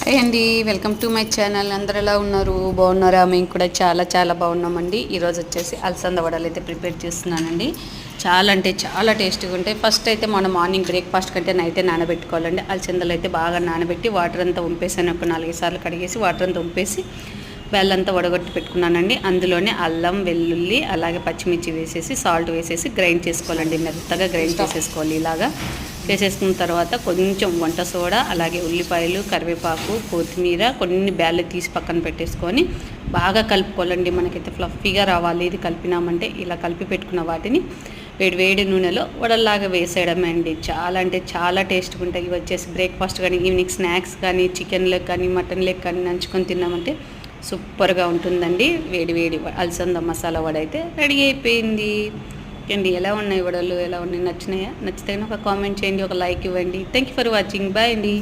Hi అండి, welcome to my channel. అందరు ఎలా ఉన్నారు? బాగున్నారా? మేము కూడా చాలా చాలా బాగున్నామండి. ఈరోజు వచ్చేసి అలసంద వడలు అయితే ప్రిపేర్ చేస్తున్నానండి. చాలా అంటే చాలా టేస్టీగా ఉంటాయి. ఫస్ట్ అయితే మనం మార్నింగ్ బ్రేక్ఫాస్ట్ కంటే నైటే నానబెట్టుకోవాలండి. అలసందలు అయితే బాగా నానబెట్టి వాటర్ అంతా ఉంపేసాను. ఒక 4 సార్లు కడిగేసి వాటర్ అంతా ఉంపేసి బెల్లంతా వడగొట్టి పెట్టుకున్నానండి. అందులోనే అల్లం, వెల్లుల్లి అలాగే పచ్చిమిర్చి వేసేసి సాల్ట్ వేసేసి గ్రైండ్ చేసుకోవాలండి. మెత్తగా గ్రైండ్ చేసేసుకోవాలి. ఇలాగా వేసేసుకున్న తర్వాత కొంచెం వంట సోడా, అలాగే ఉల్లిపాయలు, కరివేపాకు, కొత్తిమీర, కొన్ని బ్యాళ్ళు తీసి పక్కన పెట్టేసుకొని బాగా కలుపుకోవాలండి. మనకైతే ఫ్లఫీగా రావాలి. ఇది కలిపినామంటే ఇలా కలిపి పెట్టుకున్న వాటిని వేడి నూనెలో వడల్లాగా వేసేయడమే అండి. చాలా అంటే చాలా టేస్ట్గా ఉంటాయి. ఇవి వచ్చేసి బ్రేక్ఫాస్ట్ కానీ, ఈవినింగ్ స్నాక్స్ కానీ, చికెన్లకు కానీ, మటన్లకు కానీ నంచుకొని తిన్నామంటే సూపర్గా ఉంటుందండి. వేడి అలసంద మసాలా వడ అయితే రెడీ అయిపోయింది అండి. ఎలా ఉన్నాయి వడలు? ఎలా ఉన్నాయి? నచ్చినాయా? నచ్చితే ఒక కామెంట్ చేయండి, ఒక లైక్ ఇవ్వండి. Thank you for watching. Bye అండి.